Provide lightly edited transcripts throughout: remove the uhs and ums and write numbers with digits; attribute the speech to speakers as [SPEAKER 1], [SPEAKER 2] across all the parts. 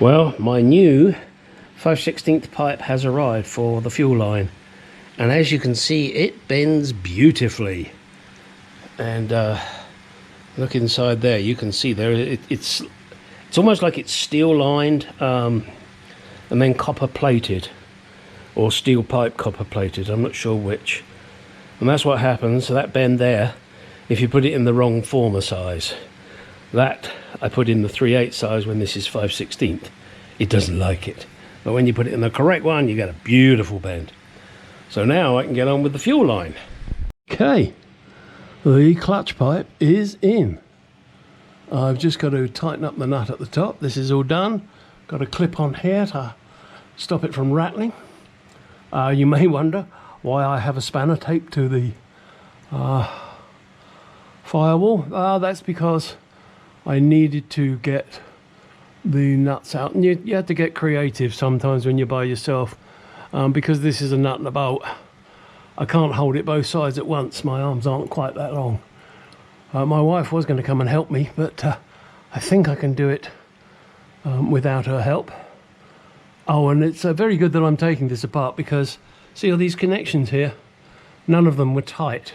[SPEAKER 1] Well, my new 5/16 pipe has arrived for the fuel line, and as you can see, it bends beautifully. And look inside there, you can see there it's almost like it's steel lined and then copper plated, or steel pipe copper plated, I'm not sure which. And that's what happens. So that bend there, if you put it in the wrong former size, that I put in the 3/8 size when this is 5/16, it doesn't like it. But when you put it in the correct one, you get a beautiful bend. So now I can get on with the fuel line. Okay, the clutch pipe is in. I've just got to tighten up the nut at the top. This is all done. Got a clip on here to stop it from rattling. You may wonder why I have a spanner taped to the firewall. That's because I needed to get the nuts out, and you have to get creative sometimes when you're by yourself, because this is a nut and a bolt. I can't hold it both sides at once. My arms aren't quite that long. My wife was going to come and help me, but I think I can do it without her help. Oh, and it's very good that I'm taking this apart, because see all these connections here? None of them were tight.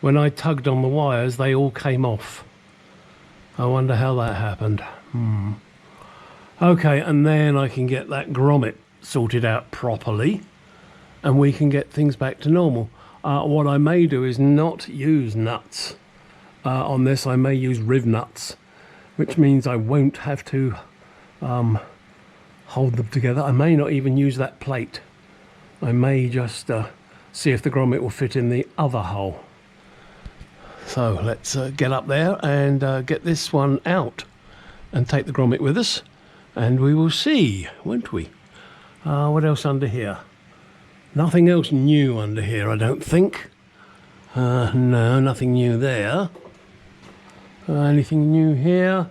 [SPEAKER 1] When I tugged on the wires, they all came off. I wonder how that happened. Okay, and then I can get that grommet sorted out properly, and we can get things back to normal. What I may do is not use nuts on this. I may use riv nuts, which means I won't have to hold them together. I may not even use that plate. I may just see if the grommet will fit in the other hole. So let's get up there and get this one out and take the grommet with us, and we will see, won't we? What else under here? Nothing else new under here, I don't think. No, nothing new there. Anything new here?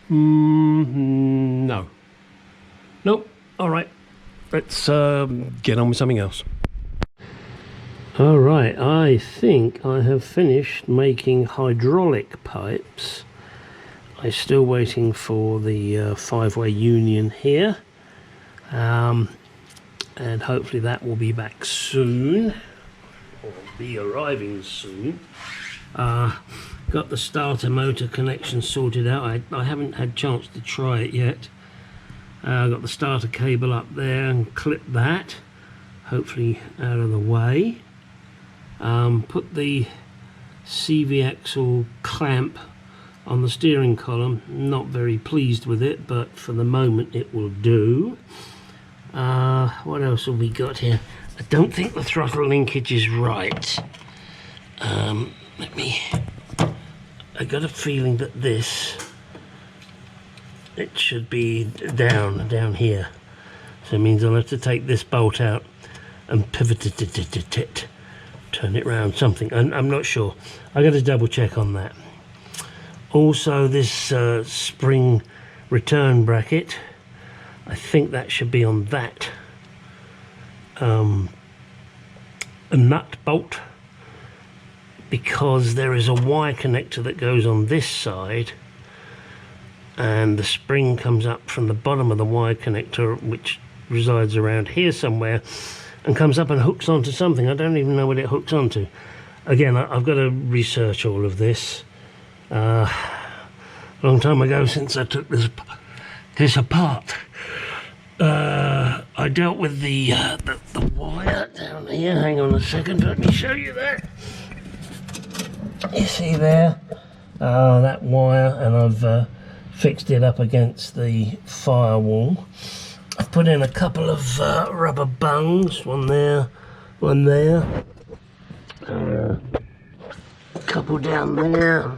[SPEAKER 1] No. Nope. All right. Let's get on with something else. All right. I think I have finished making hydraulic pipes. I'm still waiting for the 5-way union here. And hopefully that will be back soon, or be arriving soon. Got the starter motor connection sorted out. I haven't had a chance to try it yet. Got the starter cable up there and clipped that, hopefully out of the way. Put the CV axle clamp on the steering column. Not very pleased with it, but for the moment it will do. What else have we got here? I don't think the throttle linkage is right. I got a feeling that it should be down here. So it means I'll have to take this bolt out and pivot it, turn it round something. I'm not sure. I got to double check on that. Also, this spring return bracket, I think that should be on that a nut bolt, because there is a wire connector that goes on this side, and the spring comes up from the bottom of the wire connector, which resides around here somewhere, and comes up and hooks onto something. I don't even know what it hooks onto. Again, I've got to research all of this. A long time ago since I took this apart. I dealt with the wire down here. Hang on a second, let me show you that. You see there, that wire, and I've fixed it up against the firewall. I've put in a couple of rubber bungs, one there, a couple down there,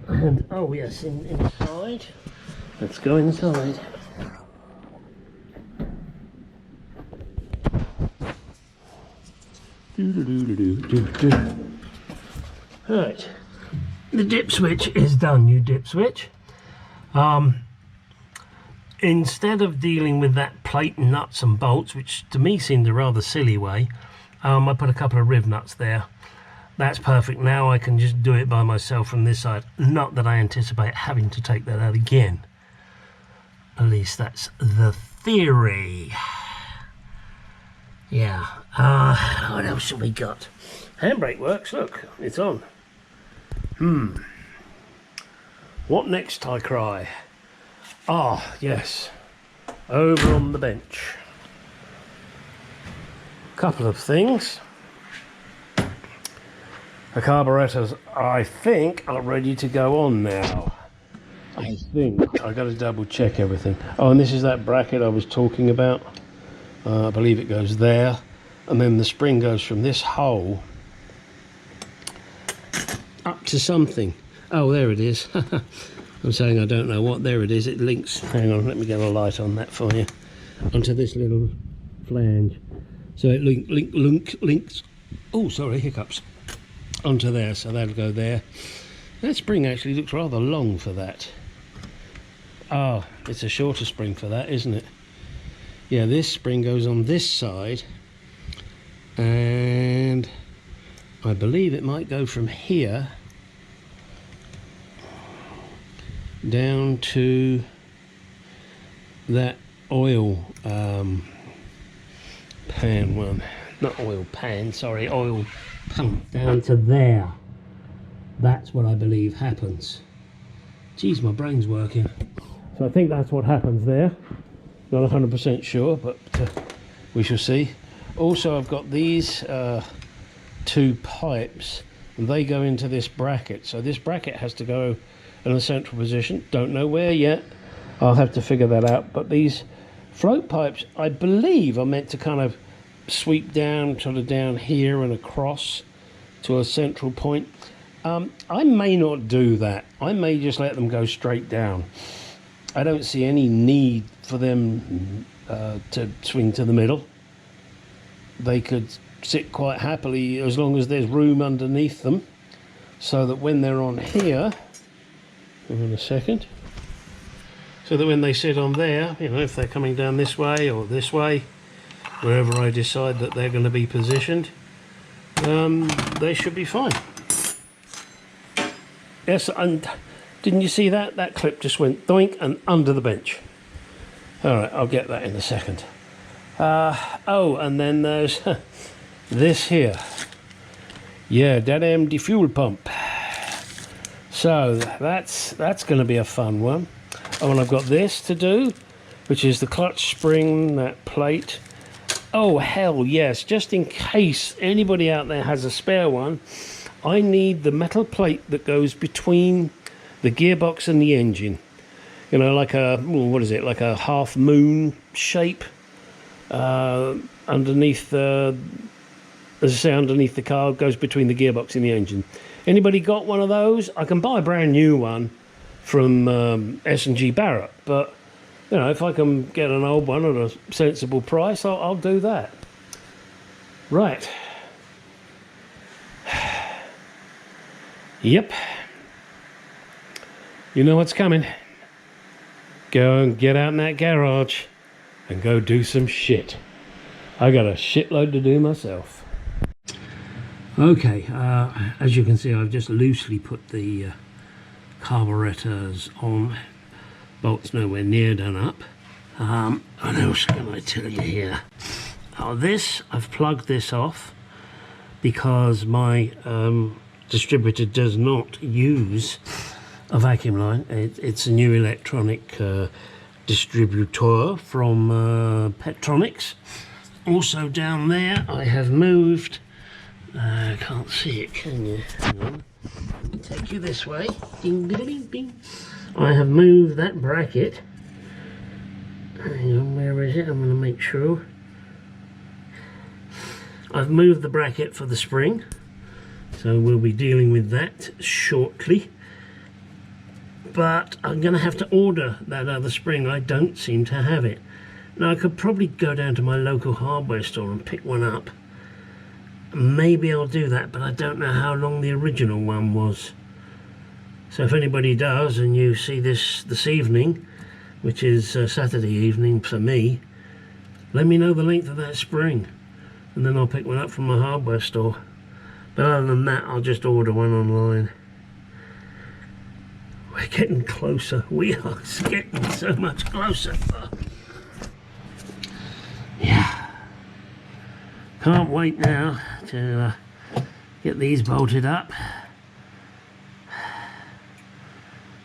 [SPEAKER 1] and oh yes, inside. Let's go inside. Right, the dip switch is done, new dip switch. Instead of dealing with that plate, nuts and bolts, which to me seemed a rather silly way, I put a couple of riv nuts there. That's perfect. Now I can just do it by myself from this side. Not that I anticipate having to take that out again. At least that's the theory. Yeah. What else have we got? Handbrake works. Look, it's on. What next, I cry? Ah, yes. Over on the bench. Couple of things. The carburetors, I think, are ready to go on now. I think. I've got to double check everything. Oh, and this is that bracket I was talking about. I believe it goes there. And then the spring goes from this hole up to something. Oh, there it is. I'm saying I don't know what. There it is. It links. Hang on, let me get a light on that for you. Onto this little flange. So it links. Oh, sorry, hiccups. Onto there, so that'll go there. That spring actually looks rather long for that. Oh, it's a shorter spring for that, isn't it? Yeah, this spring goes on this side, and I believe it might go from here down to that oil pan one. Not oil pan, sorry, oil pump. Down to there. That's what I believe happens. Geez, my brain's working. So I think that's what happens there. Not 100% sure, but we shall see. Also, I've got these two pipes, and they go into this bracket. So this bracket has to go in a central position. Don't know where yet. I'll have to figure that out. But these float pipes, I believe, are meant to kind of sweep down, sort of down here and across to a central point. I may not do that. I may just let them go straight down. I don't see any need for them to swing to the middle. They could sit quite happily as long as there's room underneath them, so that when they're on here, hang on a second, so that when they sit on there, you know, if they're coming down this way or this way, wherever I decide that they're going to be positioned, they should be fine. Yes, and didn't you see that? That clip just went doink and under the bench. Alright, I'll get that in a second. Oh, and then there's this here. Yeah, that empty fuel pump. So that's going to be a fun one. Oh, and I've got this to do, which is the clutch spring, that plate. Oh, hell yes, just in case anybody out there has a spare one, I need the metal plate that goes between the gearbox and the engine. You know, like a, what is it, like a half moon shape underneath the, as I say, underneath the car, goes between the gearbox and the engine. Anybody got one of those? I can buy a brand new one from S&G Barrett, but you know, if I can get an old one at a sensible price, I'll do that. Right. Yep. You know what's coming. Go and get out in that garage and go do some shit. I got a shitload to do myself. Okay, as you can see, I've just loosely put the carburetors on. Bolt's nowhere near done up. What else can I tell you here? Oh, this, I've plugged this off because my distributor does not use a vacuum line. It's a new electronic distributor from Petronix. Also down there I have moved, can't see it, can you? Hang on. Let me take you this way. Ding, ding, ding, ding. I have moved that bracket. Hang on, where is it? I'm going to make sure. I've moved the bracket for the spring, so we'll be dealing with that shortly. But I'm going to have to order that other spring. I don't seem to have it. Now, I could probably go down to my local hardware store and pick one up. Maybe I'll do that, but I don't know how long the original one was. So if anybody does, and you see this evening, which is Saturday evening for me, let me know the length of that spring, and then I'll pick one up from my hardware store. But other than that, I'll just order one online. we're getting closer. We are getting so much closer. Yeah. Can't wait now to get these bolted up.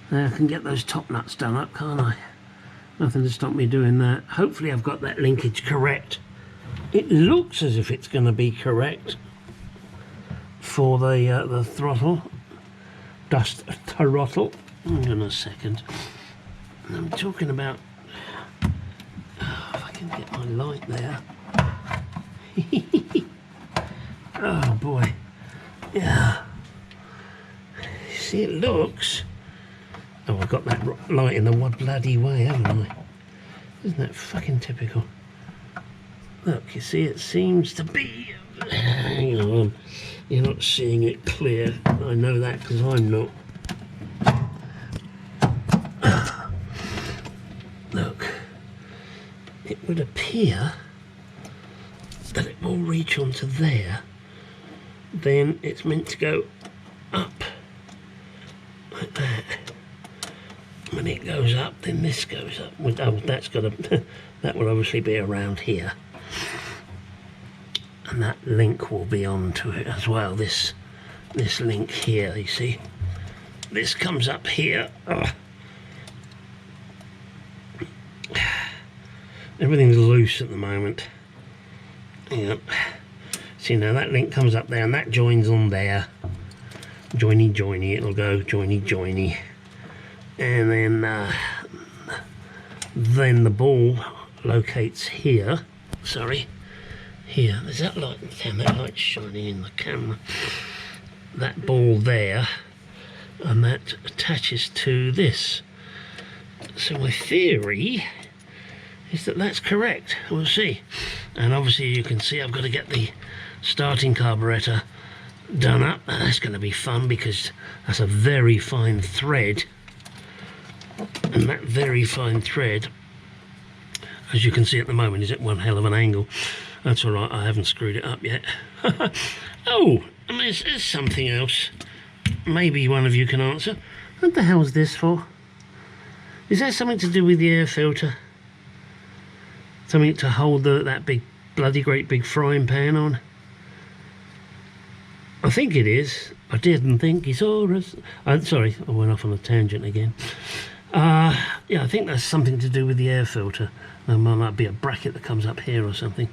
[SPEAKER 1] Now I can get those top nuts done up, can't I? Nothing to stop me doing that. Hopefully I've got that linkage correct. It looks as if it's going to be correct for the throttle. Dust throttle. Hang on a second. I'm talking about... Oh, if I can get my light there. Oh boy. Yeah. See, it looks... Oh, I've got that light in the bloody way, haven't I? Isn't that fucking typical? Look, you see, it seems to be... Hang on. You're not seeing it clear. I know that because I'm not. Look. It would appear that it will reach onto there. Then it's meant to go up. Like that. When it goes up, then this goes up. Oh, that's got to... That will obviously be around here. And that link will be onto it as well. This link here, you see. This comes up here. Oh. Everything's loose at the moment. Yep. See, now that link comes up there and that joins on there. Joiny joiny, it'll go joiny joiny. And then the ball locates here. Sorry. Here, there's that light. Damn, that light's shining in the camera. That ball there, and that attaches to this. So my theory is that that's correct. We'll see. And obviously you can see I've got to get the starting carburetor done up. That's going to be fun because that's a very fine thread. And that very fine thread, as you can see at the moment, is at one hell of an angle. That's all right, I haven't screwed it up yet. Oh, I mean, there's something else. Maybe one of you can answer. What the hell is this for? Is that something to do with the air filter? Something to hold that big, bloody great big frying pan on? I think it is. I didn't think he saw us. Sorry, I went off on a tangent again. Yeah, I think that's something to do with the air filter. There might be a bracket that comes up here or something.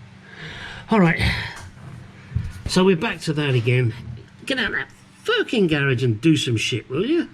[SPEAKER 1] Alright, so we're back to that again. Get out of that fucking garage and do some shit, will you?